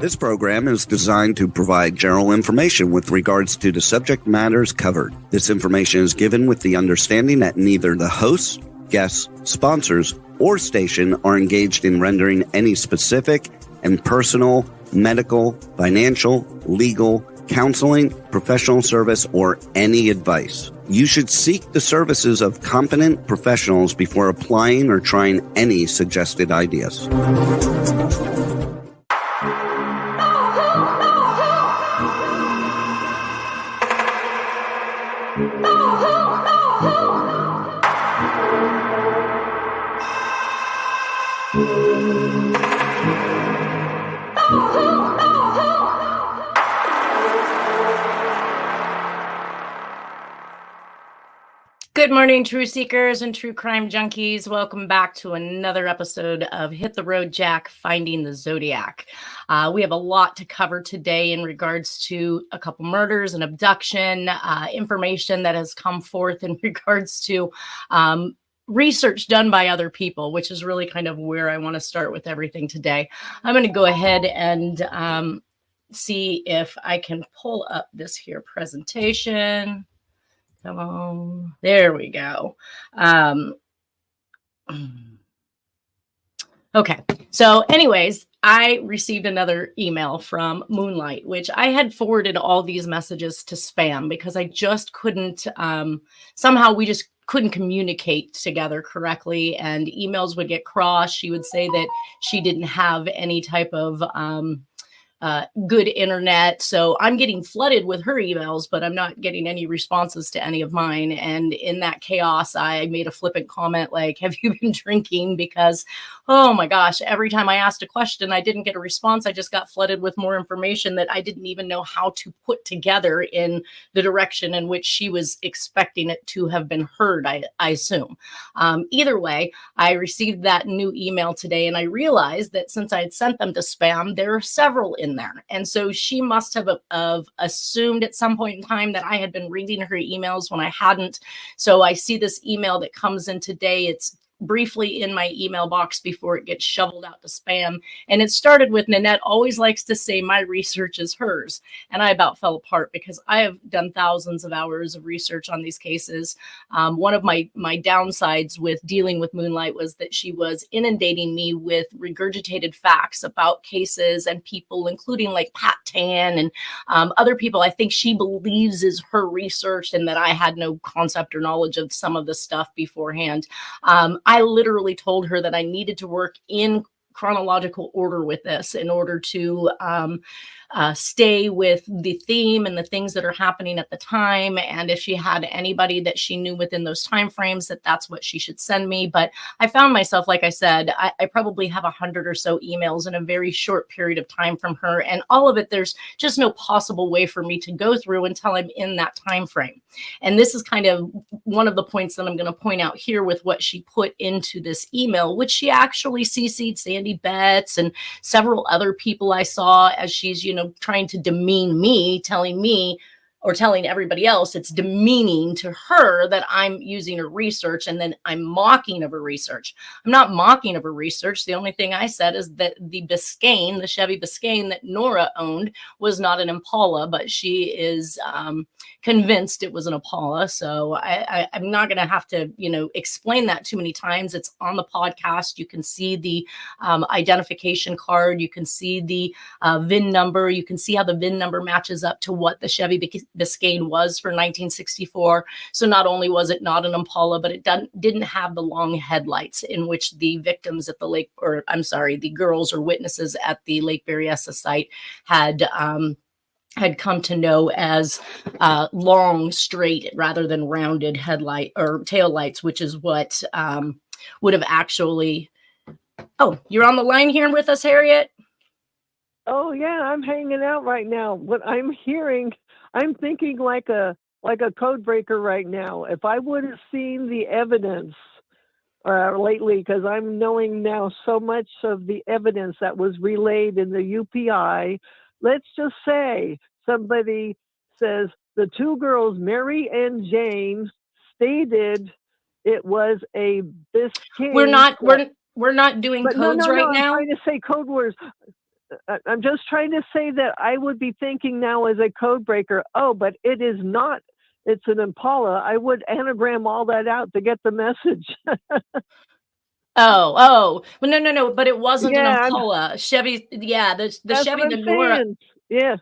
This program is designed to provide general information with regards to the subject matters covered. This information is given with the understanding that neither the hosts, guests, sponsors, or station are engaged in rendering any specific and personal, medical, financial, legal, counseling, professional service, or any advice. You should seek the services of competent professionals before applying or trying any suggested ideas. Good morning, true seekers and true crime junkies. Welcome back to another episode of Hit the Road Jack, Finding the Zodiac. We have a lot to cover today in regards to a couple murders and abduction, information that has come forth in regards to research done by other people, which is really kind of where I want to start with everything today. I'm going to go ahead and see if I can pull up this here presentation. Come on. There we go. Okay. So anyways, I received another email from Moonlight, which I had forwarded all these messages to spam because I just couldn't, somehow we just couldn't communicate together correctly, and emails would get crossed. She would say that she didn't have any type of, good internet. So I'm getting flooded with her emails, but I'm not getting any responses to any of mine. And in that chaos, I made a flippant comment like, have you been drinking? Because, oh my gosh, every time I asked a question, I didn't get a response. I just got flooded with more information that I didn't even know how to put together in the direction in which she was expecting it to have been heard, I assume. Either way, I received that new email today, and I realized that since I had sent them to spam, there are several in there. And so she must have assumed at some point in time that I had been reading her emails when I hadn't. So I see this email that comes in today. It's briefly in my email box before it gets shoveled out to spam. And it started with, Nanette always likes to say my research is hers. And I about fell apart because I have done thousands of hours of research on these cases. One of my downsides with dealing with Moonlight was that she was inundating me with regurgitated facts about cases and people, including like Pat Tan and other people I think she believes is her research, and that I had no concept or knowledge of some of the stuff beforehand. I literally told her that I needed to work in chronological order with this in order to stay with the theme and the things that are happening at the time. And if she had anybody that she knew within those timeframes, that's what she should send me. But I found myself, like I said, I probably have 100 or so emails in a very short period of time from her. And all of it, there's just no possible way for me to go through until I'm in that time frame. And this is kind of one of the points that I'm going to point out here with what she put into this email, which she actually CC'd Sandy Betts and several other people I saw as she's, trying to demean me, telling me or telling everybody else it's demeaning to her that I'm using her research, and then I'm mocking of her research. I'm not mocking of her research. The only thing I said is that the Chevy Biscayne that Nora owned was not an Impala, but she is convinced it was an Impala. So I'm not going to have to, explain that too many times. It's on the podcast. You can see the identification card. You can see the VIN number. You can see how the VIN number matches up to what the Chevy Biscayne was for 1964. So not only was it not an Impala, but it didn't have the long headlights in which the victims at the girls or witnesses at the Lake Berryessa site had come to know as long, straight, rather than rounded headlight or tail lights, which is what would have actually. Oh, you're on the line here with us, Harriet? Oh yeah, I'm hanging out right now. What I'm hearing, I'm thinking like a code breaker right now. If I would have seen the evidence lately, because I'm knowing now so much of the evidence that was relayed in the UPI. Let's just say somebody says the two girls, Mary and Jane, stated it was a Biscayne. We're not doing codes right now. I'm trying to say code words. I'm just trying to say that I would be thinking now as a code breaker, oh, but it is not. It's an Impala. I would anagram all that out to get the message. Oh, well, no, but it wasn't an Yeah, Impala. Chevy, yeah, the that's Chevy, what the I'm Nora, saying. Yeah,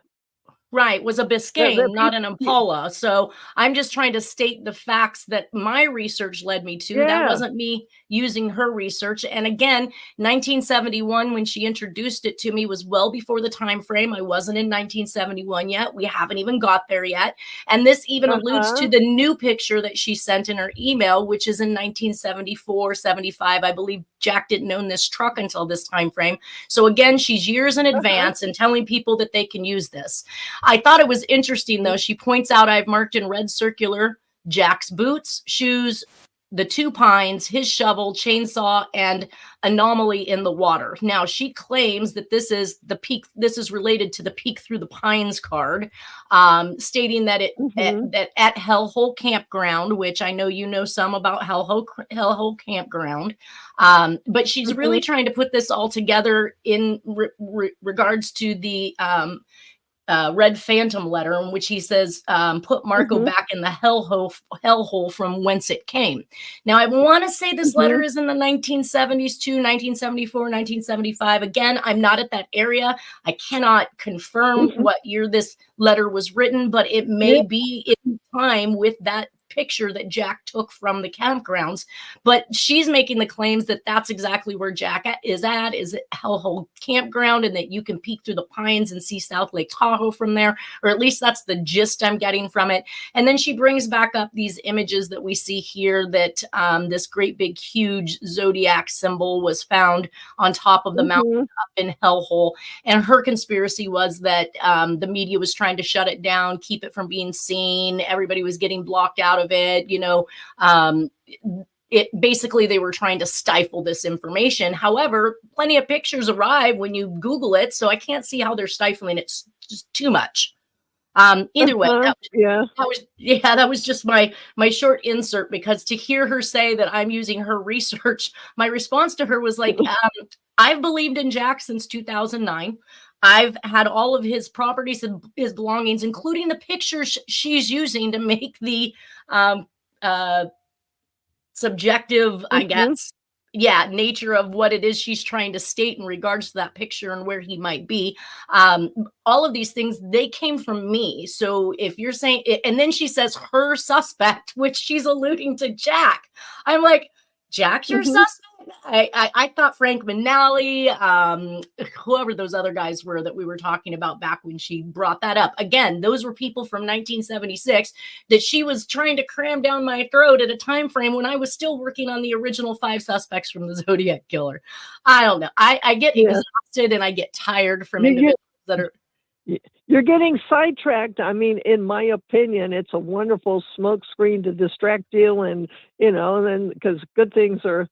right, was a the Biscayne, not an people. Impala. So I'm just trying to state the facts that my research led me to. That Yeah. wasn't me using her research. And again, 1971, when she introduced it to me, was well before the time frame. I wasn't in 1971 yet. We haven't even got there yet. And this even alludes to the new picture that she sent in her email, which is in 1974, 75. I believe Jack didn't own this truck until this time frame. So again, she's years in advance and telling people that they can use this. I thought it was interesting, though. She points out I've marked in red circular Jack's boots, shoes, the two pines, his shovel, chainsaw, and anomaly in the water. Now, she claims that this is the peak. This is related to the peek through the pines card, stating that at Hellhole Campground, which I know you know some about Hellhole Campground, but she's really trying to put this all together in regards to the Red Phantom letter, in which he says, put Marco back in the hellhole from whence it came. Now, I want to say this letter is in the 1970s too, 1974, 1975. Again, I'm not at that area. I cannot confirm what year this letter was written, but it may be in time with that picture that Jack took from the campgrounds. But she's making the claims that that's exactly where Jack is at Hellhole Campground, and that you can peek through the pines and see South Lake Tahoe from there, or at least that's the gist I'm getting from it. And then she brings back up these images that we see here, that this great big huge zodiac symbol was found on top of the mountain up in Hellhole, and her conspiracy was that the media was trying to shut it down, keep it from being seen. Everybody was getting blocked out of it, it basically, they were trying to stifle this information. However, plenty of pictures arrive when you Google it, so I can't see how they're stifling it. It's just too much. Either way, that was just my short insert, because to hear her say that I'm using her research, my response to her was like, I've believed in Jack since 2009. I've had all of his properties and his belongings, including the pictures she's using to make the subjective, I guess, nature of what it is she's trying to state in regards to that picture and where he might be. All of these things, they came from me. So if you're saying, and then she says her suspect, which she's alluding to Jack. I'm like, Jack, your suspect? I thought Frank Manali, whoever those other guys were that we were talking about back when she brought that up. Again, those were people from 1976 that she was trying to cram down my throat at a time frame when I was still working on the original 5 suspects from the Zodiac Killer. I don't know. I get exhausted and I get tired from individuals that are... You're getting sidetracked. I mean, in my opinion, it's a wonderful smokescreen to distract you, and then because good things are,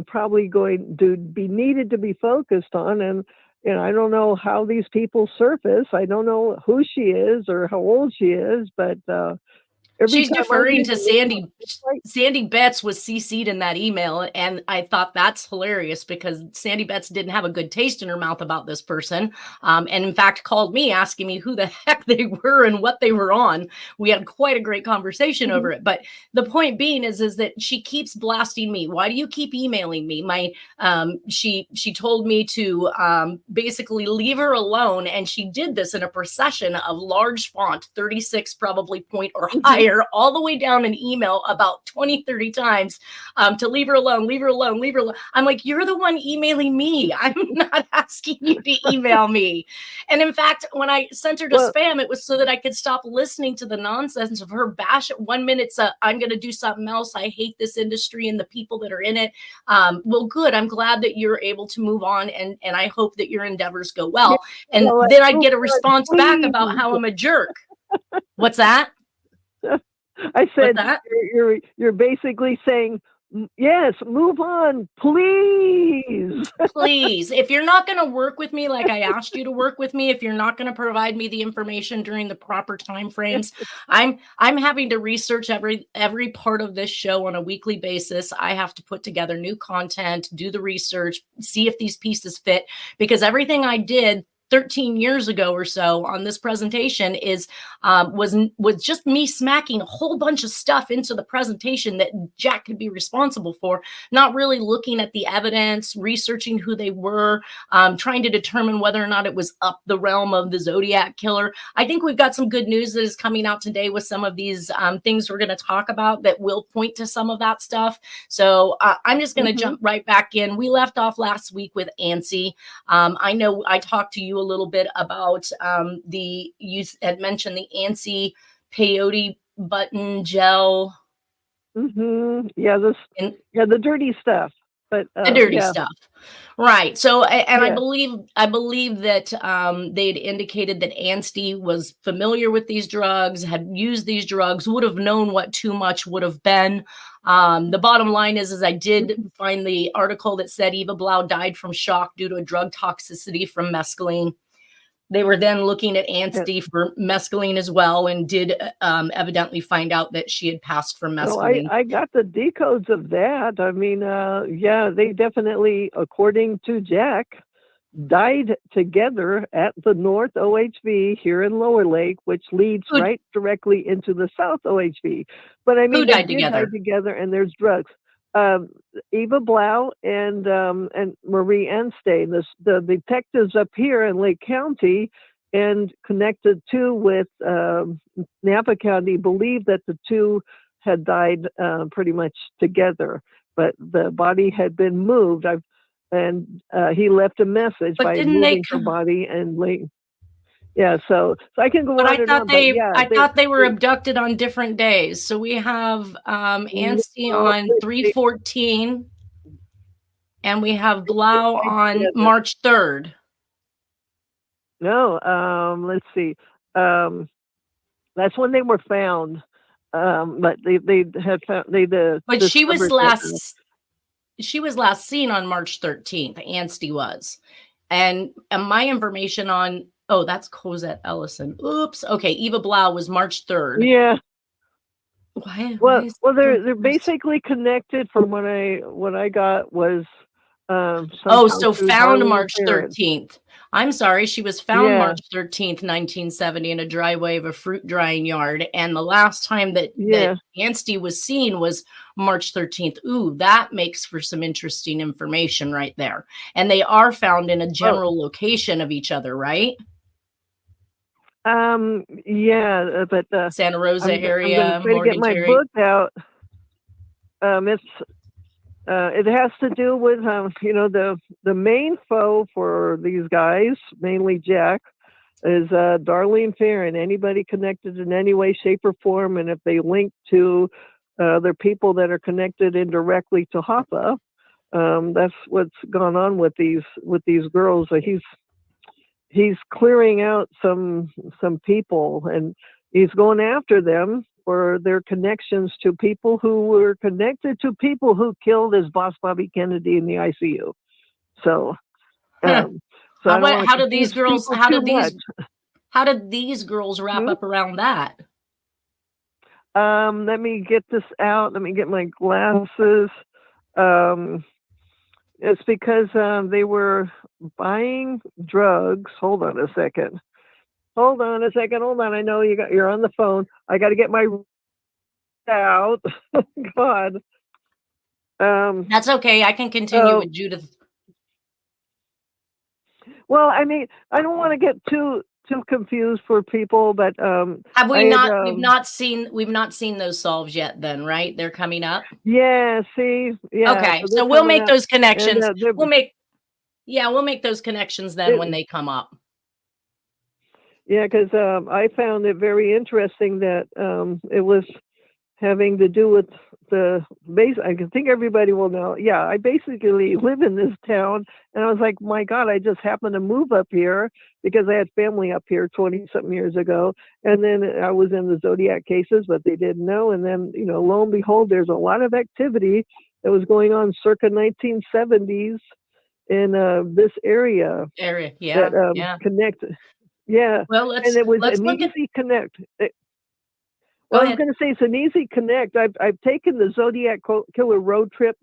probably going to be needed to be focused on. And I don't know how these people surface. I don't know who she is or how old she is, but she's deferring to Sandy. Sandy Betts was CC'd in that email, and I thought that's hilarious because Sandy Betts didn't have a good taste in her mouth about this person, and in fact called me asking me who the heck they were and what they were on. We had quite a great conversation over it. But the point being is that she keeps blasting me. Why do you keep emailing me? She told me to basically leave her alone, and she did this in a procession of large font, 36 probably point or higher, all the way down an email about 20-30 times, to leave her alone, leave her alone, leave her alone. I'm like, you're the one emailing me. I'm not asking you to email me. And in fact, when I sent her to spam, it was so that I could stop listening to the nonsense of her bash at 1 minute. I'm going to do something else. I hate this industry and the people that are in it. Well, good. I'm glad that you're able to move on, and I hope that your endeavors go well. And then I'd get a response back about how I'm a jerk. What's that? I said, you're basically saying, Yes, move on, please. Please, if you're not going to work with me like I asked you to work with me, if you're not going to provide me the information during the proper time frames, I'm having to research every part of this show on a weekly basis. I have to put together new content, do the research, see if these pieces fit, because everything I did 13 years ago or so on this presentation was just me smacking a whole bunch of stuff into the presentation that Jack could be responsible for, not really looking at the evidence, researching who they were, trying to determine whether or not it was up the realm of the Zodiac Killer. I think we've got some good news that is coming out today with some of these things we're going to talk about that will point to some of that stuff. So I'm just going to jump right back in. We left off last week with Ansi. I know I talked to you a little bit about you had mentioned the Ansi peyote button gel. Yeah, the dirty stuff. But the dirty stuff, right? So, and I believe that they'd indicated that Anstey was familiar with these drugs, had used these drugs, would have known what too much would have been. The bottom line is I did find the article that said Eva Blau died from shock due to a drug toxicity from mescaline. They were then looking at Anstey for mescaline as well, and did evidently find out that she had passed from mescaline. I got the decodes of that. I mean, they definitely, according to Jack, died together at the North OHV here in Lower Lake, which leads right directly into the South OHV. But I mean, they died together, and there's drugs. Eva Blau and Marie Anstey, the detectives up here in Lake County and connected too with Napa County, believe that the two had died pretty much together, but the body had been moved. He left a message by moving her body and laying. Yeah, so I can go on and on. I thought they were abducted on different days. So we have Anstey on 3/14, and we have Blau on March 3rd. No, let's see. That's when they were found. But they had found But she was last seen on March 13th. Anstey was, and my information on. Oh, that's Cosette Ellison. Oops. Okay, Eva Blau was March 3rd. Yeah. Why they're basically connected. From what I got was. So found March 13th. I'm sorry, she was found March 13th, 1970, in a driveway of a fruit drying yard, and the last time that Anstey was seen was March 13th. Ooh, that makes for some interesting information right there. And they are found in a general location of each other, right? But Santa Rosa area. I'm going to get my book out. It has to do with the main foe for these guys, mainly Jack, is Darlene Farron. Anybody connected in any way, shape, or form, and if they link to other people that are connected indirectly to Hoffa, that's what's gone on with these girls. He's clearing out some people, and he's going after them for their connections to people who were connected to people who killed his boss Bobby Kennedy in the ICU. So, how did these girls wrap up around that? Let me get this out. Let me get my glasses. It's because they were buying drugs. Hold on a second. Hold on. I know you're on the phone. I got to get my out. God. That's okay. I can continue with Judith. Well, I mean, I don't want to get too confused for people, but have we not? We've not seen those solves yet. Then, right? They're coming up. Yeah. See. Yeah. Okay. So we'll make those connections. We'll make those connections then when they come up. Yeah, because I found it very interesting that it was having to do with the base. I think everybody will know. Yeah, I basically live in this town, and I was like, my God, I just happened to move up here because I had family up here 20-something years ago, and then I was in the Zodiac cases, but they didn't know. And then, lo and behold, there's a lot of activity that was going on circa 1970s in this area Yeah, that yeah. connected. Yeah, Well, and it was let's an look at. easy connect. Go Well, I was ahead. going to say it's an easy connect. I've taken the Zodiac Killer road trip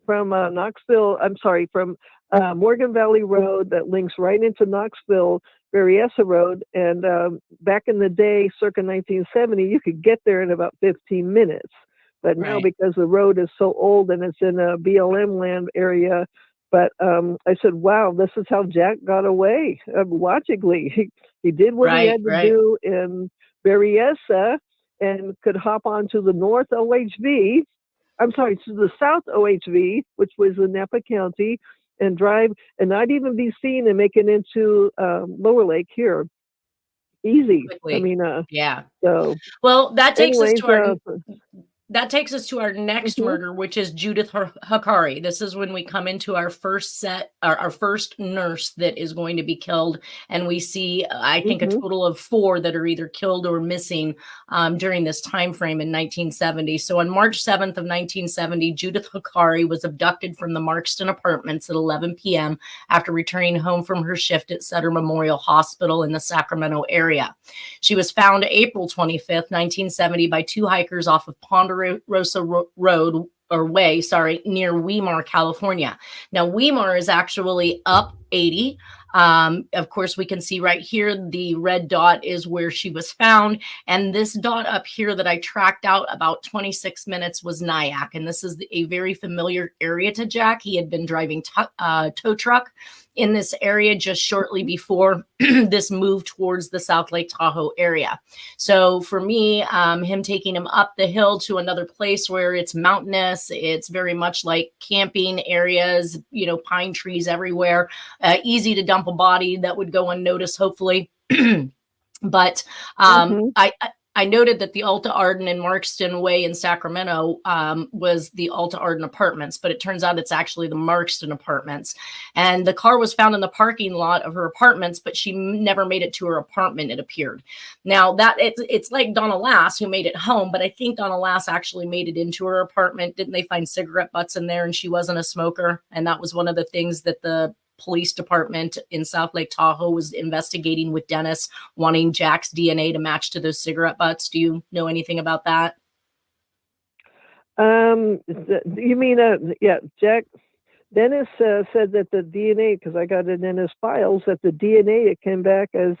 from Knoxville. I'm sorry, from Morgan Valley Road that links right into Knoxville, Berryessa Road. And back in the day, circa 1970, you could get there in about 15 minutes. But now, Right. because the road is so old and it's in a BLM land area, but I said, wow, this is how Jack got away. Logically, he did what he had to do in Berryessa and could hop onto the North OHV. I'm sorry, to the South OHV, which was in Napa County, and drive and not even be seen and make it into Lower Lake here. Easy. Quickly. I mean, yeah. So, well, that takes anyways, us to our next murder, which is Judith Hakari. This is when we come into our first set, our first nurse that is going to be killed. And we see, I think, a total of 4 that are either killed or missing during this time frame in 1970. So on March 7th of 1970, Judith Hakari was abducted from the Markston Apartments at 11 p.m. after returning home from her shift at Sutter Memorial Hospital in the Sacramento area. She was found April 25th, 1970 by 2 hikers off of Ponderosa Road or Way, near Weimar, California. Now, Weimar is actually up 80. Of course, we can see right here, the red dot is where she was found. And this dot up here that I tracked out about 26 minutes was Nyack. And this is a very familiar area to Jack. He had been driving tow truck in this area just shortly before this move towards the South Lake Tahoe area. So for me, him taking him up the hill to another place where it's mountainous, it's very much like camping areas, pine trees everywhere, easy to dump a body that would go unnoticed, hopefully. But I noted that the Alta Arden and Markston Way in Sacramento was the Alta Arden Apartments, but it turns out it's actually the Markston Apartments. And the car was found in the parking lot of her apartments, but she never made it to her apartment, it appeared. Now, that it's like Donna Lass, who made it home, but I think Donna Lass actually made it into her apartment. Didn't they find cigarette butts in there and she wasn't a smoker? And that was one of the things that the police department in South Lake Tahoe was investigating with Dennis, wanting Jack's DNA to match to those cigarette butts. Do you know anything about that? You mean, Jack, Dennis said that the DNA, because I got it in his files, that the DNA, it came back as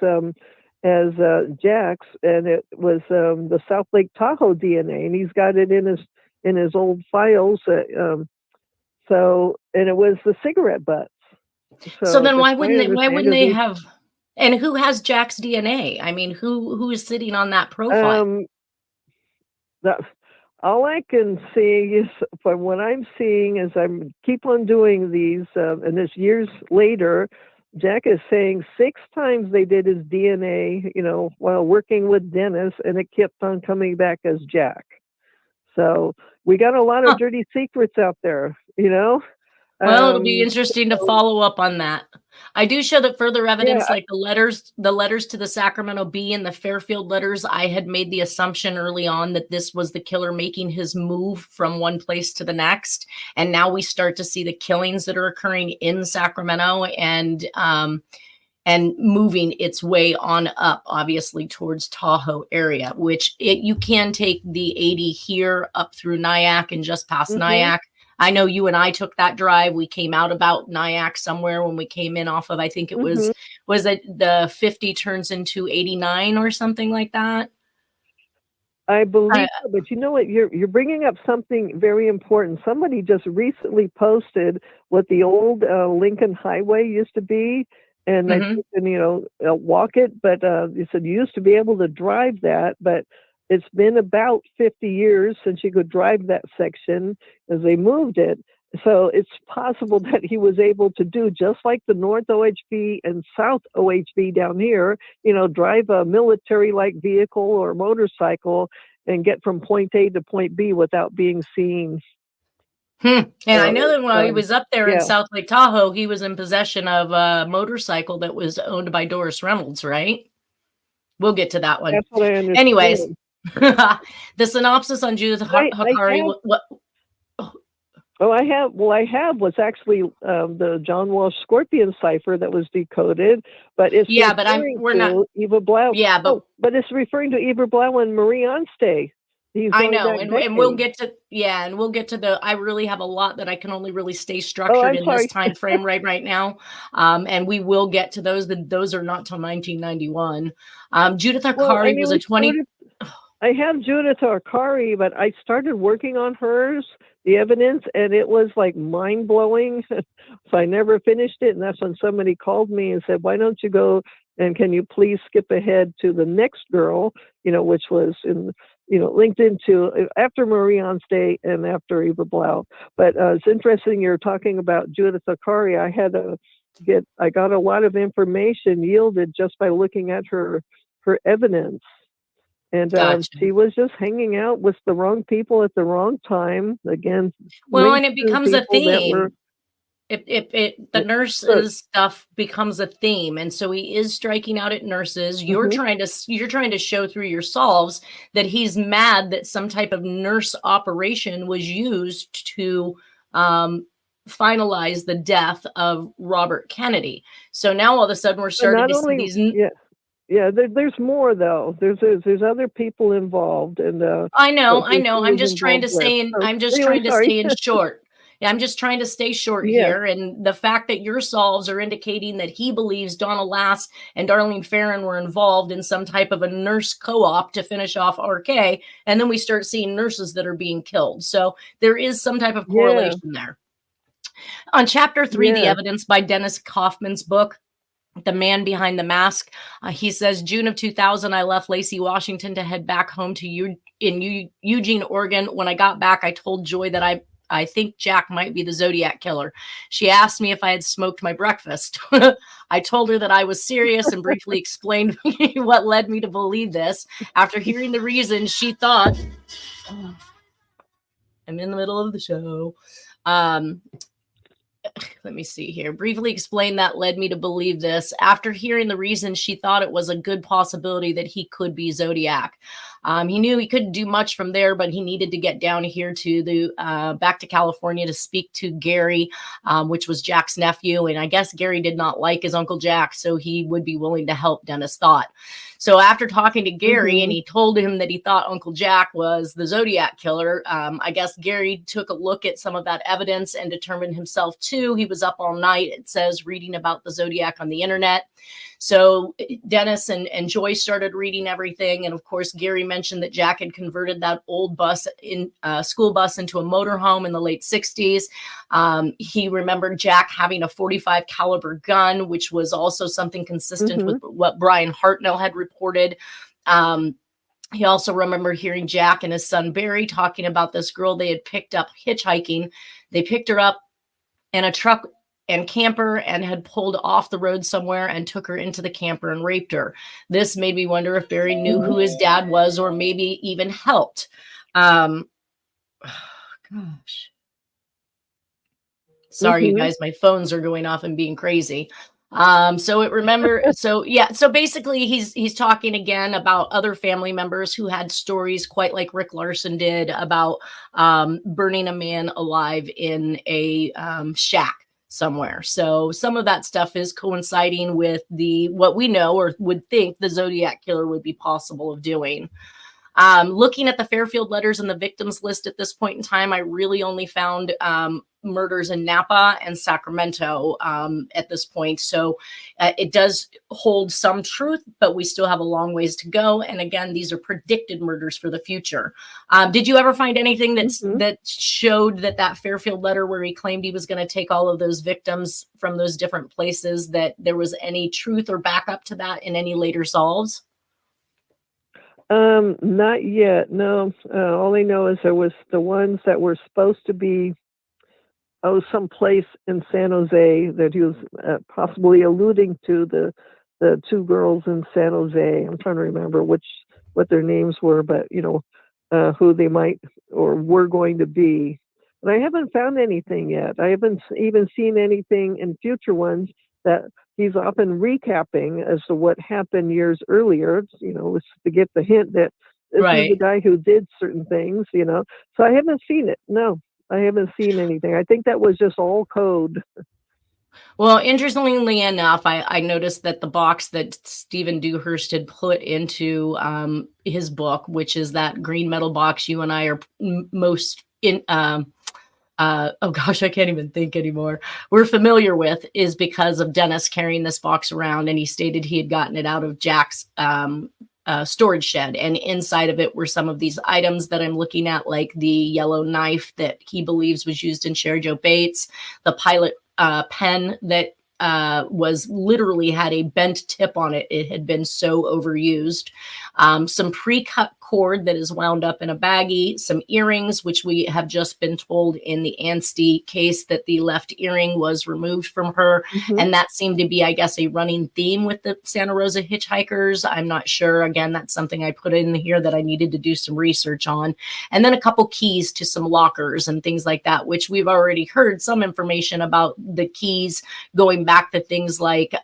Jack's, and it was the South Lake Tahoe DNA, and he's got it in his old files. And it was the cigarette butts. So then why wouldn't they have, and who has Jack's DNA? I mean, who is sitting on that profile? All I can see is, from what I'm seeing, is I keep on doing these, and this years later, Jack is saying 6 times they did his DNA, while working with Dennis, and it kept on coming back as Jack. So we got a lot of dirty secrets out there, Well, it'll be interesting to follow up on that. I do show that further evidence, like the letters to the Sacramento Bee and the Fairfield letters. I had made the assumption early on that this was the killer making his move from one place to the next. And now we start to see the killings that are occurring in Sacramento and moving its way on up, obviously, towards Tahoe area, which you can take the 80 here up through Nyack and just past Nyack. I know you and I took that drive. We came out about Nyack somewhere when we came in off of, I think it was it the 50 turns into 89 or something like that? I believe so, but you know what? You're bringing up something very important. Somebody just recently posted what the old Lincoln Highway used to be, and I think, walk it, but you said you used to be able to drive that, but it's been about 50 years since you could drive that section as they moved it. So it's possible that he was able to do just like the North OHV and South OHV down here, drive a military-like vehicle or motorcycle and get from point A to point B without being seen. And I know that while he was up there in South Lake Tahoe, he was in possession of a motorcycle that was owned by Doris Reynolds, right? We'll get to that one. That's what I understand. Anyways, the synopsis on Judith Hakari. Oh, I have. Well, I have was actually the John Walsh Scorpion cipher that was decoded, but it's referring to Eva Blau. Yeah, but it's referring to Eva Blau and Marie Onstay. I know, and we'll get to the. I really have a lot that I can only really stay structured in this time frame right now, and we will get to those. Those are not till 1991. Judith Hakari was a 20. I have Judith Hakari, but I started working on hers, the evidence, and it was like mind blowing. So I never finished it, and that's when somebody called me and said, "Why don't you go and can you please skip ahead to the next girl?" Which was linked into after Marie Onstay and after Eva Blau. But it's interesting you're talking about Judith Hakari. I got a lot of information yielded just by looking at her evidence. And Gotcha. She was just hanging out with the wrong people at the wrong time. Again, well, and it becomes a theme. The nurses stuff becomes a theme, and so he is striking out at nurses. You're trying to show through your solves that he's mad that some type of nurse operation was used to finalize the death of Robert Kennedy. So now all of a sudden we're starting to see these. Yeah, there's more though. There's other people involved, and I know. I'm just trying to stay in. I'm just trying to stay in short. Yeah, I'm just trying to stay short here. And the fact that your solves are indicating that he believes Donna Lass and Darlene Ferrin were involved in some type of a nurse co-op to finish off RK, and then we start seeing nurses that are being killed. So there is some type of correlation there. On chapter 3, The Evidence by Dennis Kaufman's book, The Man Behind the Mask, he says, June of 2000, I left Lacey, Washington to head back home to Eugene, Oregon. When I got back, I told Joy that I think Jack might be the Zodiac Killer. She asked me if I had smoked my breakfast. I told her that I was serious and briefly explained what led me to believe this. After hearing the reason, she thought, I'm in the middle of the show. Let me see here. Briefly explain that led me to believe this. After hearing the reason, she thought it was a good possibility that he could be Zodiac. He knew he couldn't do much from there, but he needed to get down here to the back to California to speak to Gary, which was Jack's nephew. And I guess Gary did not like his Uncle Jack, so he would be willing to help, Dennis thought. So after talking to Gary and he told him that he thought Uncle Jack was the Zodiac Killer, I guess Gary took a look at some of that evidence and determined himself too. He was up all night, it says, reading about the Zodiac on the internet. So Dennis and Joy started reading everything. And of course, Gary mentioned that Jack had converted that old school bus into a motorhome in the late 60s. He remembered Jack having a .45 caliber gun, which was also something consistent with what Brian Hartnell had reported. He also remembered hearing Jack and his son Barry talking about this girl they had picked up hitchhiking. They picked her up in a truck and camper and had pulled off the road somewhere and took her into the camper and raped her. This made me wonder if Barry knew who his dad was or maybe even helped. Gosh. Sorry, you guys, my phones are going off and being crazy. So basically he's talking again about other family members who had stories quite like Rick Larson did about burning a man alive in a shack somewhere. So some of that stuff is coinciding with what we know or would think the Zodiac Killer would be possible of doing. Looking at the Fairfield letters and the victims list at this point in time, I really only found murders in Napa and Sacramento at this point. So it does hold some truth, but we still have a long ways to go. And again, these are predicted murders for the future. Did you ever find anything that showed that Fairfield letter where he claimed he was going to take all of those victims from those different places, that there was any truth or backup to that in any later solves? Not yet. No. All I know is there was the ones that were supposed to be someplace in San Jose that he was possibly alluding to the two girls in San Jose. I'm trying to remember what their names were, but who they might or were going to be. And I haven't found anything yet. I haven't even seen anything in future ones that he's often recapping as to what happened years earlier, to get the hint that this is the guy who did certain things, So I haven't seen it. No, I haven't seen anything. I think that was just all code. Well, interestingly enough, I noticed that the box that Stephen Dewhurst had put into his book, which is that green metal box you and I are most in, oh gosh, I can't even think anymore, we're familiar with, is because of Dennis carrying this box around, and he stated he had gotten it out of Jack's storage shed, and inside of it were some of these items that I'm looking at, like the yellow knife that he believes was used in Sherry Joe Bates, the pilot pen that was literally had a bent tip on it. It had been so overused. Some pre-cut cord that is wound up in a baggie, some earrings, which we have just been told in the Anstey case that the left earring was removed from her. Mm-hmm. And that seemed to be, I guess, a running theme with the Santa Rosa hitchhikers. I'm not sure. Again, that's something I put in here that I needed to do some research on. And then a couple keys to some lockers and things like that, which we've already heard some information about the keys going back to things like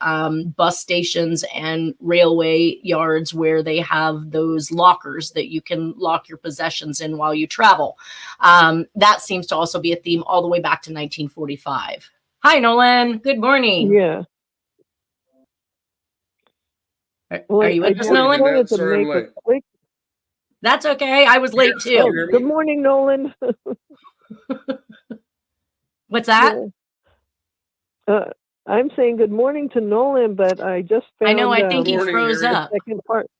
bus stations and railway yards where they have those lockers that you can lock your possessions in while you travel. That seems to also be a theme all the way back to 1945. Hi, Nolan. Good morning. Yeah. Are you with us, Nolan? Sorry, I'm late. That's okay. I was late too. Oh, good morning, Nolan. What's that? I'm saying good morning to Nolan, but I just found. I know. I think he morning, froze Harry. up. Second part.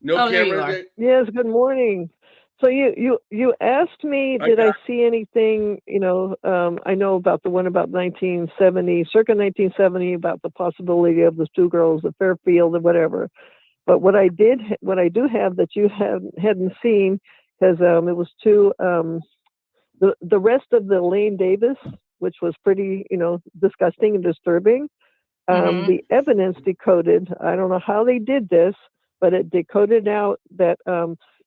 No there you camera. are. Yes, good morning. So you asked me, did I see anything? I know about the one about 1970, circa 1970, about the possibility of the two girls at Fairfield or whatever. But what I do have that you hadn't seen, because it was two. The rest of the Elaine Davis, which was pretty, disgusting and disturbing. The evidence decoded. I don't know how they did this, but it decoded out that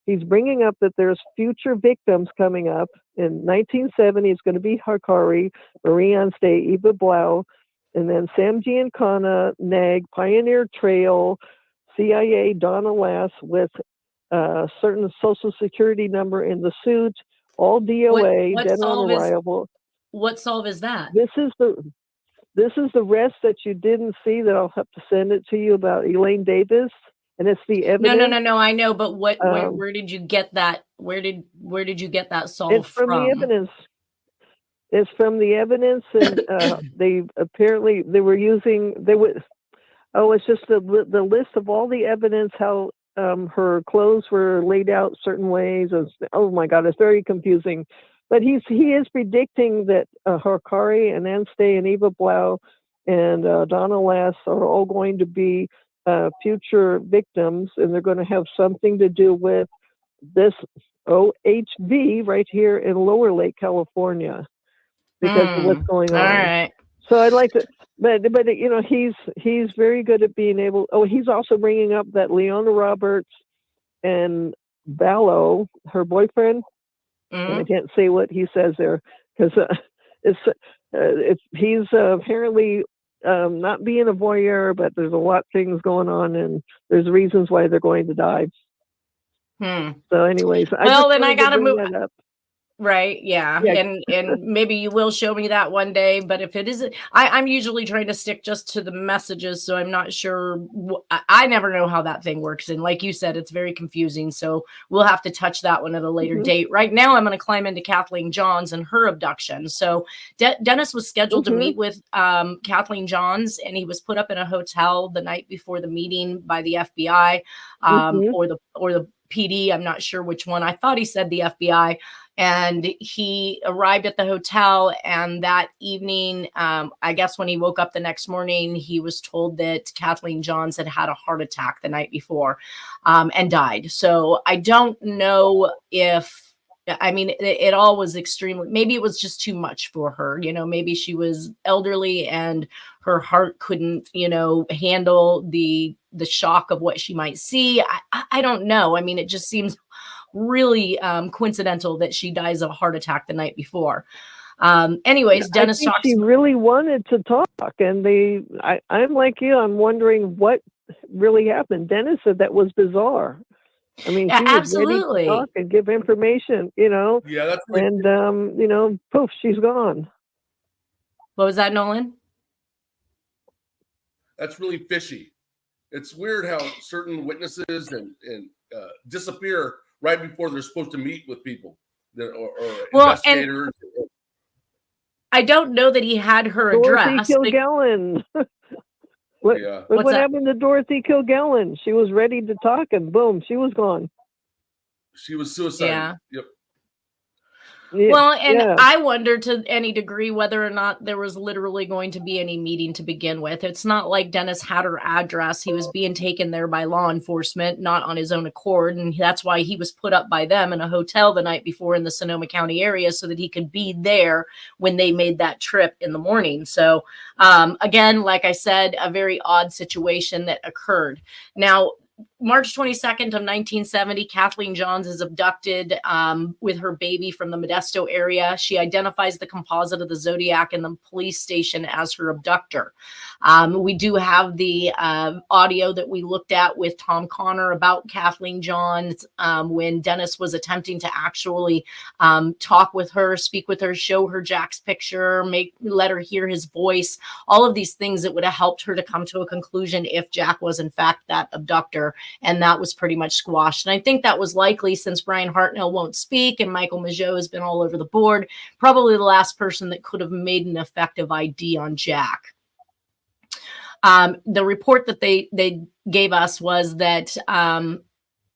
he's bringing up that there's future victims coming up. In 1970, it's going to be Hakari, Marie Anstey, Eva Blau, and then Sam Giancana, NAG, Pioneer Trail, CIA, Donna Lass, with a certain social security number in the suit, all DOA, what dead solve on arrival. What solve is that? This is the rest that you didn't see, that I'll have to send it to you, about Elaine Davis, and it's the evidence. No. I know, but where did you get that? Where did you get that solve it's from? The evidence. It's from the evidence, and it's just the list of all the evidence, how her clothes were laid out certain ways. Oh my God, it's very confusing. But he is predicting that Hakari and Anstey and Eva Blau and Donna Lass are all going to be future victims, and they're going to have something to do with this OHV right here in Lower Lake, California, because of what's going on. All right. So I'd like to, but he's very good at being able. Oh, he's also bringing up that Leona Roberts and Ballo, her boyfriend. And I can't say what he says there, because he's apparently not being a voyeur, but there's a lot of things going on, and there's reasons why they're going to die. So anyways, I gotta move that up. Right. Yeah. And maybe you will show me that one day. But if it isn't, I'm usually trying to stick just to the messages. So I'm not sure. I never know how that thing works. And like you said, it's very confusing. So we'll have to touch that one at a later date. Right now, I'm going to climb into Kathleen Johns and her abduction. So Dennis was scheduled to meet with Kathleen Johns, and he was put up in a hotel the night before the meeting by the FBI or the PD. I'm not sure which one. I thought he said the FBI. And he arrived at the hotel, and that evening, I guess when he woke up the next morning, he was told that Kathleen Johns had had a heart attack the night before and died. So I don't know if, it all was extremely, maybe it was just too much for her. Maybe she was elderly and her heart couldn't, handle the shock of what she might see. I don't know. It just seems really coincidental that she dies of a heart attack the night before. Anyways, Dennis talks. She really wanted to talk, and I'm like you. I'm wondering what really happened. Dennis said that was bizarre. I mean, Yeah, she was ready to absolutely. talk and give information, Yeah, that's really, and poof, she's gone. What was that, Nolan? that's really fishy. It's weird how certain witnesses and disappear right before they're supposed to meet with people or Well, investigators. I don't know that he had her Dorothy address. Kilgallen. Yeah. Look what that? happened to Dorothy Kilgallen. She was ready to talk, and boom, she was gone. She was suicidal. Yeah. Yep. Yeah, Well, and yeah. I wonder to any degree whether or not there was literally going to be any meeting to begin with. It's not like Dennis had her address. He was being taken there by law enforcement, not on his own accord. And that's why he was put up by them in a hotel the night before in the Sonoma County area so that he could be there when they made that trip in the morning. So again, like I said, a very odd situation that occurred. Now, March 22nd of 1970, Kathleen Johns is abducted with her baby from the Modesto area. She identifies the composite of the Zodiac in the police station as her abductor. We do have the audio that we looked at with Tom Connor about Kathleen Johns when Dennis was attempting to actually talk with her, speak with her, show her Jack's picture, let her hear his voice, all of these things that would have helped her to come to a conclusion if Jack was in fact that abductor. And that was pretty much squashed. And I think that was likely, since Brian Hartnell won't speak and Michael Mageau has been all over the board, probably the last person that could have made an effective ID on Jack. The report that they gave us was that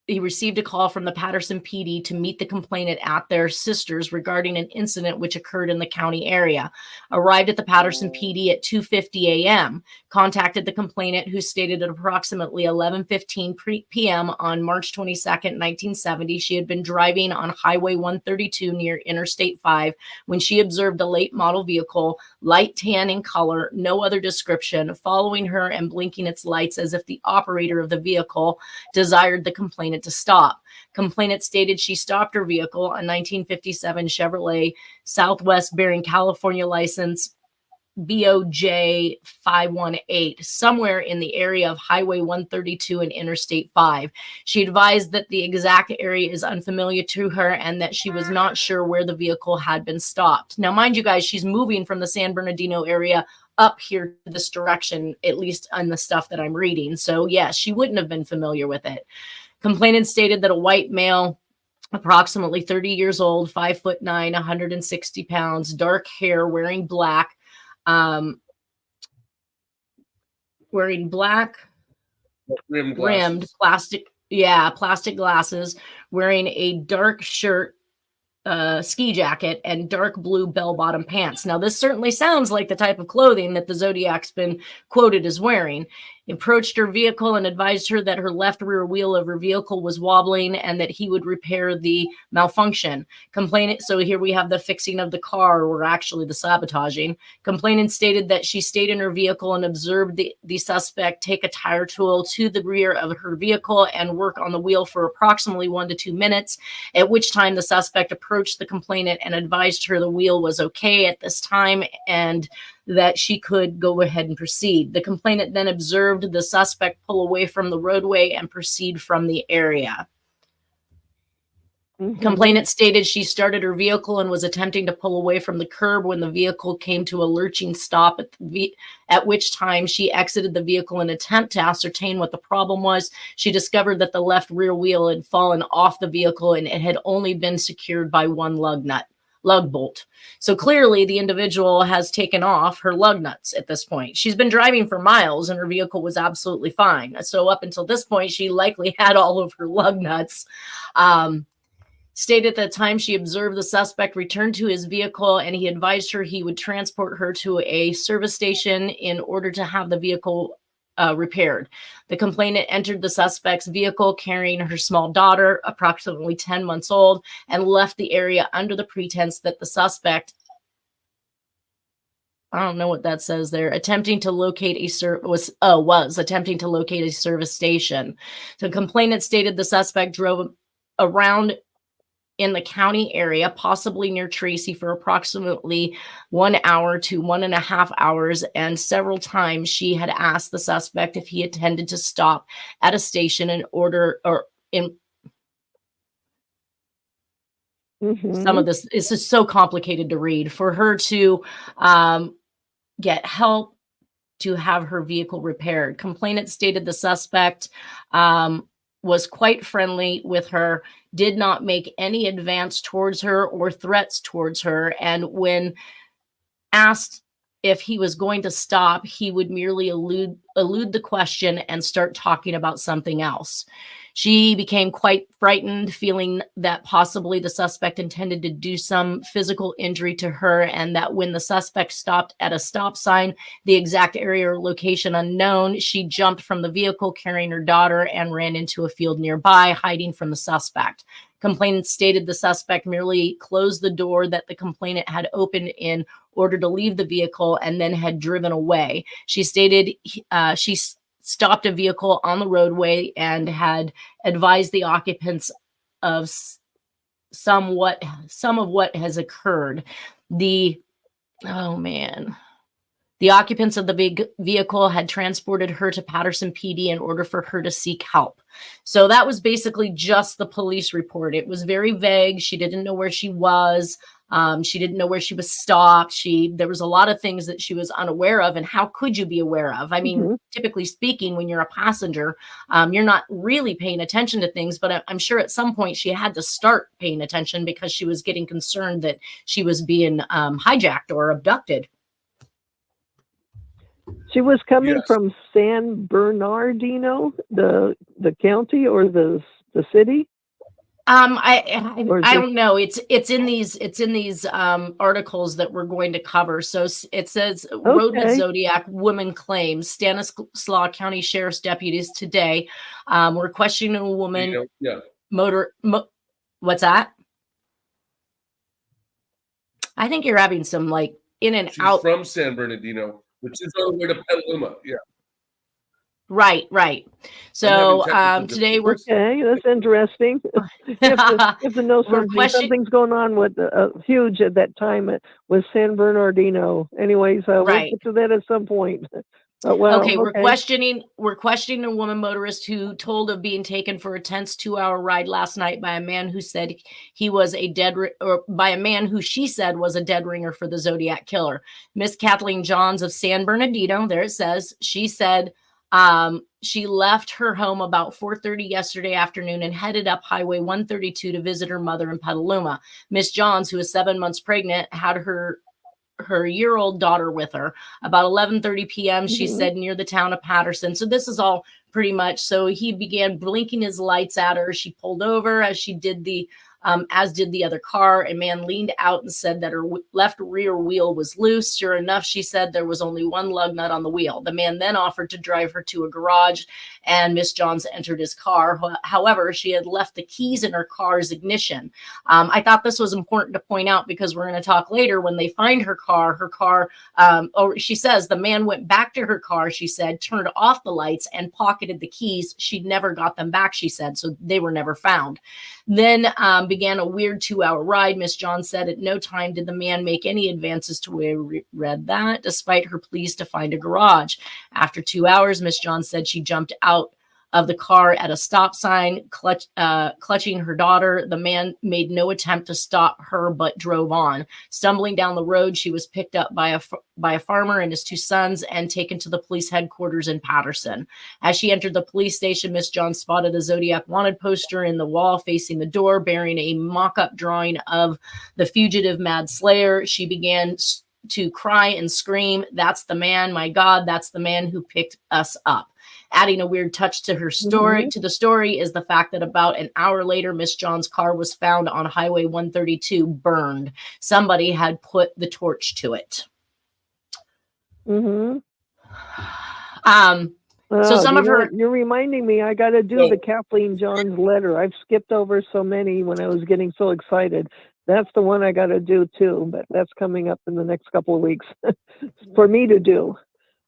he received a call from the Patterson PD to meet the complainant at their sister's regarding an incident which occurred in the county area. Arrived at the Patterson PD at 2:50 a.m., contacted the complainant, who stated at approximately 11:15 p.m. on March 22nd, 1970, she had been driving on Highway 132 near Interstate 5 when she observed a late model vehicle, light tan in color, no other description, following her and blinking its lights as if the operator of the vehicle desired the complainant to stop. Complainant stated she stopped her vehicle, a 1957 Chevrolet Southwest bearing California license BOJ 518, somewhere in the area of Highway 132 and Interstate 5. She advised that the exact area is unfamiliar to her and that she was not sure where the vehicle had been stopped. Now, mind you guys, she's moving from the San Bernardino area up here to this direction, at least on the stuff that I'm reading. So yes, she wouldn't have been familiar with it. Complainant stated that a white male, approximately 30 years old, 5'9", 160 pounds, dark hair, wearing black rimmed plastic glasses, wearing a dark shirt, ski jacket, and dark blue bell-bottom pants. Now, this certainly sounds like the type of clothing that the Zodiac's been quoted as wearing. Approached her vehicle and advised her that her left rear wheel of her vehicle was wobbling and that he would repair the malfunction. Complainant, so here we have the fixing of the car, or actually the sabotaging. Complainant stated that she stayed in her vehicle and observed the suspect take a tire tool to the rear of her vehicle and work on the wheel for approximately 1 to 2 minutes, at which time the suspect approached the complainant and advised her the wheel was okay at this time and that she could go ahead and proceed. The complainant then observed the suspect pull away from the roadway and proceed from the area. Mm-hmm. Complainant stated she started her vehicle and was attempting to pull away from the curb when the vehicle came to a lurching stop, at which time she exited the vehicle in an attempt to ascertain what the problem was. She discovered that the left rear wheel had fallen off the vehicle and it had only been secured by one lug bolt. So clearly the individual has taken off her lug nuts at this point. She's been driving for miles and her vehicle was absolutely fine. So up until this point, she likely had all of her lug nuts. Stated at the time she observed the suspect return to his vehicle and he advised her he would transport her to a service station in order to have the vehicle repaired. The complainant entered the suspect's vehicle carrying her small daughter, approximately 10 months old, and left the area under the pretense that the suspect, I don't know what that says there, attempting to locate was attempting to locate a service station. The complainant stated the suspect drove around in the county area, possibly near Tracy, for approximately 1 hour to 1.5 hours. And several times she had asked the suspect if he intended to stop at a station in order, or Some of this is just so complicated to read. For her to get help to have her vehicle repaired. Complainant stated the suspect was quite friendly with her, did not make any advance towards her or threats towards her. And when asked if he was going to stop, he would merely elude the question and start talking about something else. She became quite frightened, feeling that possibly the suspect intended to do some physical injury to her, and that when the suspect stopped at a stop sign, the exact area or location unknown, she jumped from the vehicle carrying her daughter and ran into a field nearby, hiding from the suspect. Complainant stated the suspect merely closed the door that the complainant had opened in order to leave the vehicle and then had driven away. She stated she stopped a vehicle on the roadway and had advised the occupants of some of what has occurred. The occupants of the vehicle had transported her to Patterson PD in order for her to seek help. So that was basically just the police report. It was very vague. She didn't know where she was. She didn't know where she was stopped. There was a lot of things that she was unaware of. And how could you be aware of? I mean, typically speaking, when you're a passenger, you're not really paying attention to things, but I'm sure at some point she had to start paying attention because she was getting concerned that she was being hijacked or abducted. She was coming from San Bernardino, the county or the city. I don't know. It's in these articles that we're going to cover. So it says Road with Zodiac woman claims Stanislaus County Sheriff's deputies today were questioning a woman what's that? I think you're having some like in and She's out from San Bernardino, which is on the way to Petaluma. Yeah. Right. So today we're that's interesting. You have to know something's going on with huge at that time with San Bernardino. Anyways, we'll get to that at some point. We're questioning a woman motorist who told of being taken for a tense 2-hour ride last night by a man who said he was by a man who she said was a dead ringer for the Zodiac Killer. Miss Kathleen Johns of San Bernardino, there it says, she said she left her home about 4:30 yesterday afternoon and headed up Highway 132 to visit her mother in Petaluma. Miss Johns, who is 7 months pregnant, had her year-old daughter with her. About 11:30 p.m., she said, near the town of Patterson. So this is all pretty much. So he began blinking his lights at her. She pulled over as did the other car. A man leaned out and said that her left rear wheel was loose. Sure enough, she said there was only one lug nut on the wheel. The man then offered to drive her to a garage, and Miss Johns entered his car. However, she had left the keys in her car's ignition. I thought this was important to point out because we're going to talk later when they find her car, she says the man went back to her car, she said, turned off the lights and pocketed the keys. She'd never got them back, she said, so they were never found. Then began a weird 2-hour ride. Miss Johns said at no time did the man make any advances to where we read that, despite her pleas to find a garage. After 2 hours, Miss Johns said she jumped out of the car at a stop sign, clutching her daughter. The man made no attempt to stop her, but drove on. Stumbling down the road, she was picked up by a farmer and his 2 sons and taken to the police headquarters in Patterson. As she entered the police station, Miss Johns spotted a Zodiac wanted poster in the wall facing the door, bearing a mock-up drawing of the fugitive Mad Slayer. She began to cry and scream, "That's the man, my God, that's the man who picked us up." Adding a weird touch to her story, to the story, is the fact that about an hour later, Miss Johns' car was found on Highway 132, burned. Somebody had put the torch to it. So you're reminding me, I got to do the Kathleen Johns letter. I've skipped over so many when I was getting so excited. That's the one I got to do too, but that's coming up in the next couple of weeks for me to do.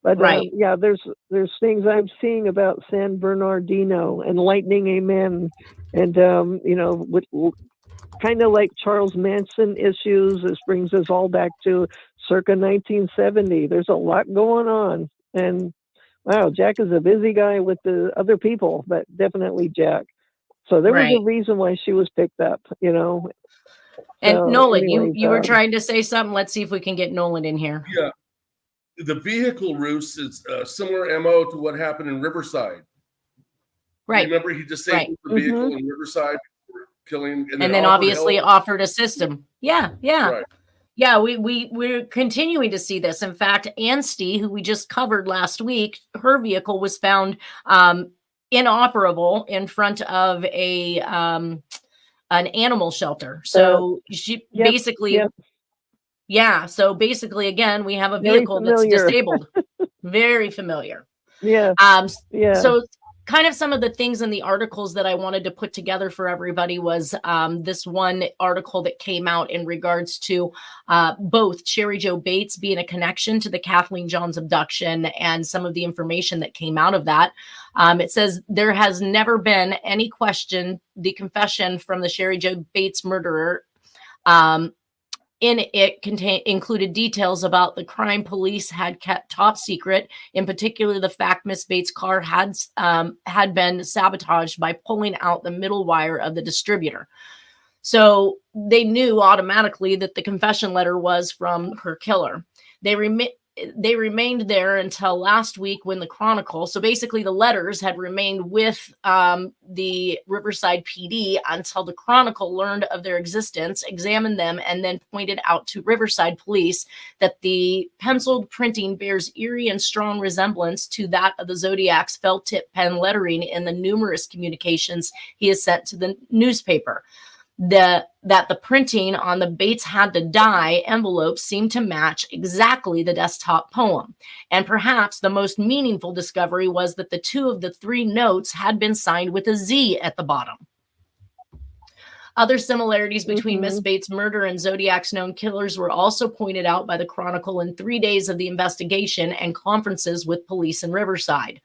But there's things I'm seeing about San Bernardino, enlightening amen, and with kind of like Charles Manson issues. This brings us all back to circa 1970. There's a lot going on, and wow, Jack is a busy guy with the other people, but definitely Jack. So there was a reason why she was picked up, And So, Nolan, anyways, you were trying to say something. Let's see if we can get Nolan in here. Yeah. The vehicle ruse is similar MO to what happened in Riverside. Right. Remember, he disabled the vehicle in Riverside for killing, and then obviously offered a system. Yeah. Right. Yeah, we're continuing to see this. In fact, Ansty, who we just covered last week, her vehicle was found inoperable in front of an animal shelter. So she basically, so basically, again, we have a vehicle that's disabled. Very familiar. Yeah. So kind of some of the things in the articles that I wanted to put together for everybody was this one article that came out in regards to both Sherry Jo Bates being a connection to the Kathleen Johns abduction and some of the information that came out of that. It says there has never been any question the confession from the Sherry Jo Bates murderer in it included details about the crime police had kept top secret, in particular the fact Miss Bates' car had been sabotaged by pulling out the middle wire of the distributor. So they knew automatically that the confession letter was from her killer. They remained there until last week when the Chronicle, so basically the letters had remained with the Riverside PD until the Chronicle learned of their existence, examined them, and then pointed out to Riverside police that the penciled printing bears eerie and strong resemblance to that of the Zodiac's felt tip pen lettering in the numerous communications he has sent to the newspaper. That the printing on the Bates had to die envelopes seemed to match exactly the desktop poem. And perhaps the most meaningful discovery was that the two of the three notes had been signed with a Z at the bottom. Other similarities between Miss Bates' murder and Zodiac's known killers were also pointed out by the Chronicle in 3 days of the investigation and conferences with police in Riverside.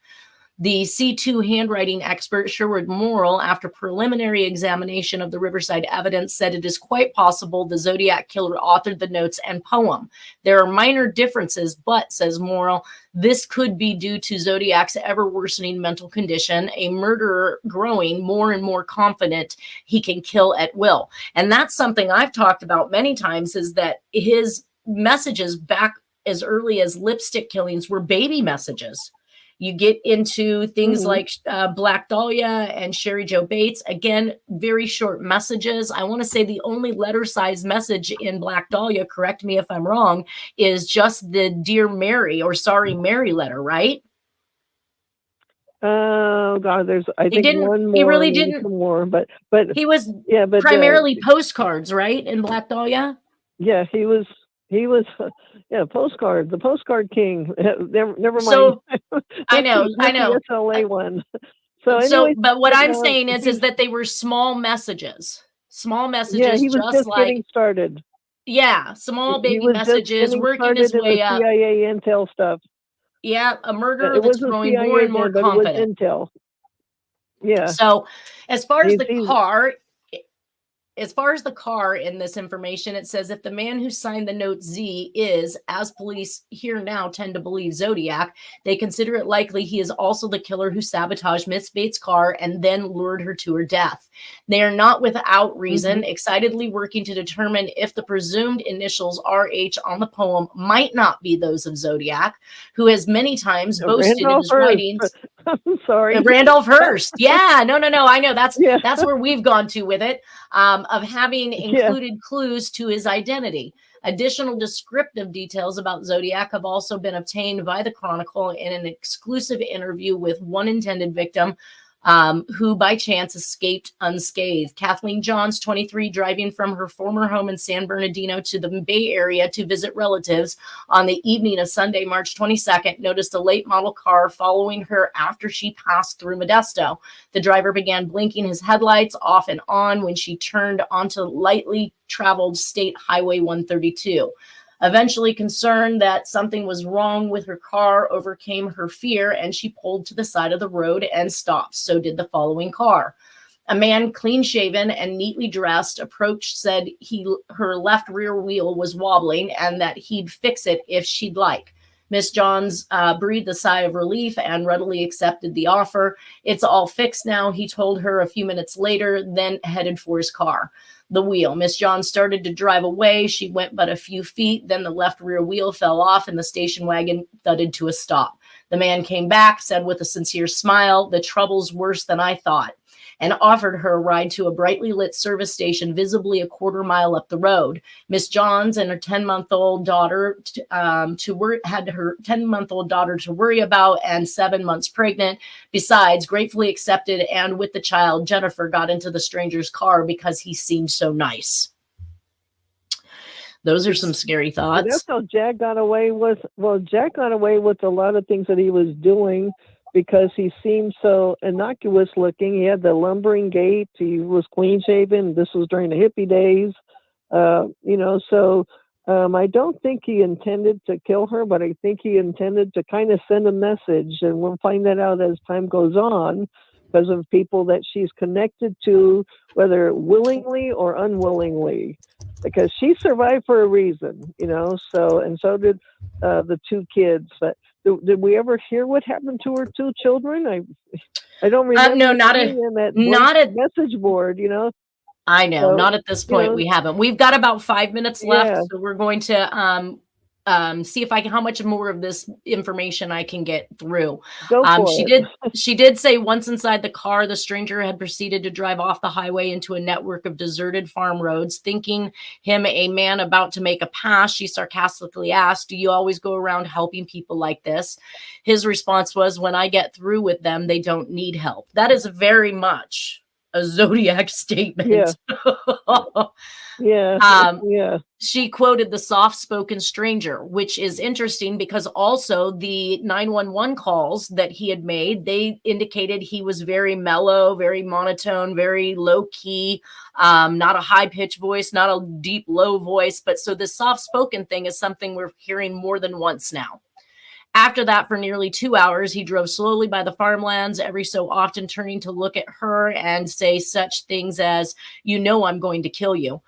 The C2 handwriting expert Sherwood Morrill, after preliminary examination of the Riverside evidence, said it is quite possible the Zodiac Killer authored the notes and poem. There are minor differences, but, says Morrill, this could be due to Zodiac's ever-worsening mental condition, a murderer growing more and more confident he can kill at will. And that's something I've talked about many times, is that his messages back as early as lipstick killings were baby messages. You get into things like Black Dahlia and Sherry Jo Bates. Again, very short messages. I want to say the only letter-sized message in Black Dahlia, correct me if I'm wrong, is just the Dear Mary or Sorry Mary letter, right? Oh God, I think one more. He really didn't. More, but he was primarily postcards, right? In Black Dahlia. Yeah, he was. The postcard king. Never mind. So I know. The SLA one. But what I'm saying is that they were small messages. Yeah, he was just getting started. Yeah, small baby messages, working his way up. CIA intel stuff. Yeah, a murderer that's growing more and more confident. It was intel. Yeah. So, as far as the car. As far as the car in this information, it says if the man who signed the note Z is, as police here now tend to believe, Zodiac, they consider it likely he is also the killer who sabotaged Miss Bates' car and then lured her to her death. They are not without reason excitedly working to determine if the presumed initials RH on the poem might not be those of Zodiac, who has many times boasted in his writings. I'm sorry. Randolph Hearst. Yeah, no. I know that's where we've gone to with it. Of having included clues to his identity. Additional descriptive details about Zodiac have also been obtained by the Chronicle in an exclusive interview with one intended victim who by chance escaped unscathed. Kathleen Johns, 23, driving from her former home in San Bernardino to the Bay Area to visit relatives on the evening of Sunday, March 22nd, noticed a late model car following her after she passed through Modesto. The driver began blinking his headlights off and on when she turned onto lightly traveled State Highway 132. Eventually, concerned that something was wrong with her car overcame her fear, and she pulled to the side of the road and stopped. So did the following car. A man, clean-shaven and neatly dressed, approached, said her left rear wheel was wobbling and that he'd fix it if she'd like. Miss Johns breathed a sigh of relief and readily accepted the offer. It's all fixed now, he told her a few minutes later, then headed for his car. The wheel. Miss Johns started to drive away. She went but a few feet. Then the left rear wheel fell off and the station wagon thudded to a stop. The man came back, said with a sincere smile, "The trouble's worse than I thought," and offered her a ride to a brightly lit service station visibly a quarter mile up the road. Miss Johns and her 10-month-old daughter had her 10-month-old daughter to worry about and 7 months pregnant. Besides, gratefully accepted, and with the child, Jennifer got into the stranger's car because he seemed so nice. Those are some scary thoughts. That's how Jack got away with. Well, Jack got away with a lot of things that he was doing because he seemed so innocuous looking. He had the lumbering gait. He was clean shaven. This was during the hippie days, So I don't think he intended to kill her, but I think he intended to kind of send a message, and we'll find that out as time goes on, because of people that she's connected to, whether willingly or unwillingly, because she survived for a reason, so did the two kids. But did we ever hear what happened to her two children? I don't remember. No, not a message board, I know, So, not at this point. We haven't. We've got about 5 minutes left, Yeah. so we're going to see how much more of this information I can get through. Go for it. She did say once inside the car, the stranger had proceeded to drive off the highway into a network of deserted farm roads. Thinking him a man about to make a pass, she sarcastically asked, "Do you always go around helping people like this?" His response was, "When I get through with them, they don't need help." That is very much a Zodiac statement. Yeah. She quoted the soft-spoken stranger, which is interesting because also the 911 calls that he had made, they indicated he was very mellow, very monotone, very low-key, not a high-pitched voice, not a deep, low voice. But so this soft-spoken thing is something we're hearing more than once now. After that, for nearly 2 hours, he drove slowly by the farmlands, every so often turning to look at her and say such things as, "You know I'm going to kill you,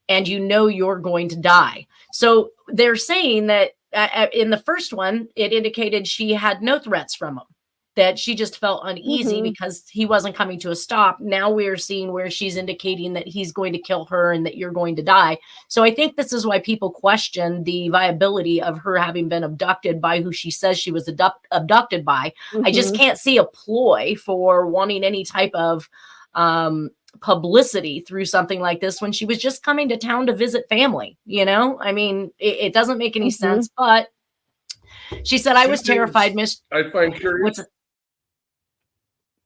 and you know you're going to die." So they're saying that in the first one, it indicated she had no threats from him, that she just felt uneasy because he wasn't coming to a stop. Now we're seeing where she's indicating that he's going to kill her and that you're going to die. So I think this is why people question the viability of her having been abducted by who she says she was abducted by. I just can't see a ploy for wanting any type of publicity through something like this when she was just coming to town to visit family. I mean, it doesn't make any sense, but she said, "I was terrified, Miss." I find curious.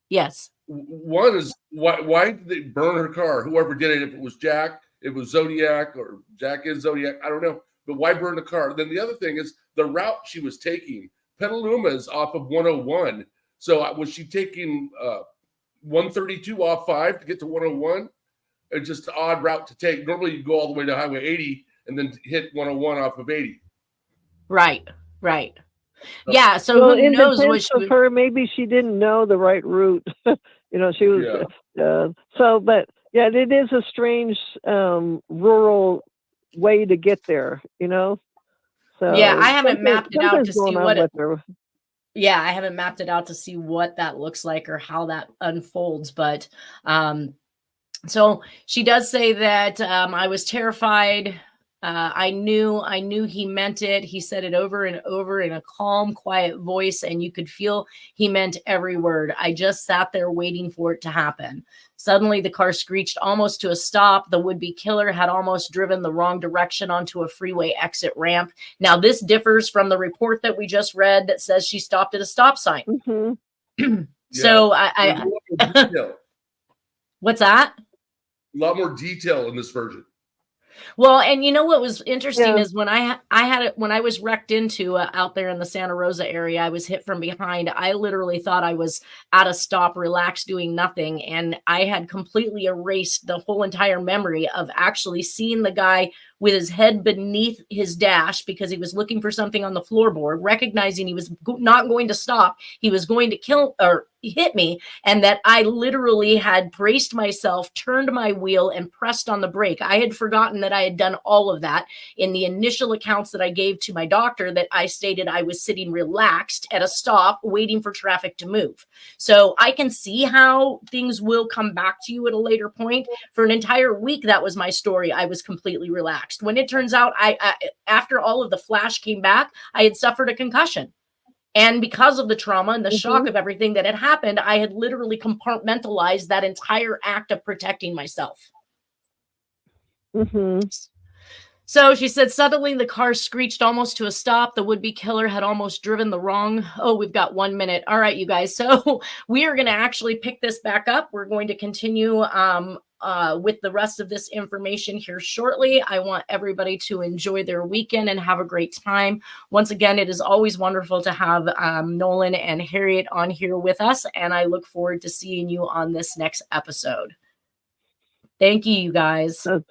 Yes. One is why did they burn her car? Whoever did it, if it was Jack, it was Zodiac, or Jack is Zodiac, I don't know. But why burn the car? Then the other thing is the route she was taking. Petaluma is off of 101. So was she taking 132 off 5 to get to 101? It's just an odd route to take. Normally you go all the way to Highway 80 and then hit 101 off of 80. Right. Yeah, so who knows what she of her, maybe she didn't know the right route. She was but yeah, it is a strange rural way to get there, So yeah, I haven't mapped it out to see what I haven't mapped it out to see what that looks like or how that unfolds, but so she does say that I was terrified. I knew he meant it. He said it over and over in a calm, quiet voice, and you could feel he meant every word. I just sat there waiting for it to happen. Suddenly, the car screeched almost to a stop. The would-be killer had almost driven the wrong direction onto a freeway exit ramp. Now, this differs from the report that we just read that says she stopped at a stop sign. So I what's that? A lot more detail in this version. Well, and you know what was interesting is when when I was wrecked into out there in the Santa Rosa area, I was hit from behind. I literally thought I was at a stop, relaxed, doing nothing. And I had completely erased the whole entire memory of actually seeing the guy with his head beneath his dash because he was looking for something on the floorboard, recognizing he was not going to stop. He was going to kill or hit me, and that I literally had braced myself, turned my wheel, and pressed on the brake. I had forgotten that I had done all of that. In the initial accounts that I gave to my doctor, that I stated I was sitting relaxed at a stop waiting for traffic to move. So I can see how things will come back to you at a later point. For an entire week, that was my story. I was completely relaxed. When it turns out, I after all of the flash came back, I had suffered a concussion. And because of the trauma and the shock of everything that had happened, I had literally compartmentalized that entire act of protecting myself. So she said, suddenly the car screeched almost to a stop. The would-be killer had almost driven the wrong. Oh, we've got 1 minute. All right, you guys. So we are going to actually pick this back up. We're going to continue with the rest of this information here shortly. I want everybody to enjoy their weekend and have a great time. Once again, it is always wonderful to have Nolan and Harriet on here with us, and I look forward to seeing you on this next episode. Thank you, you guys. Thank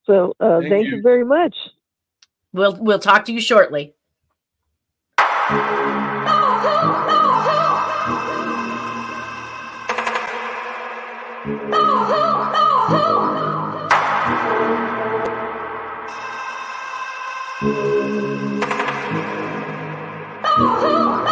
you very much. We'll talk to you shortly. Oh,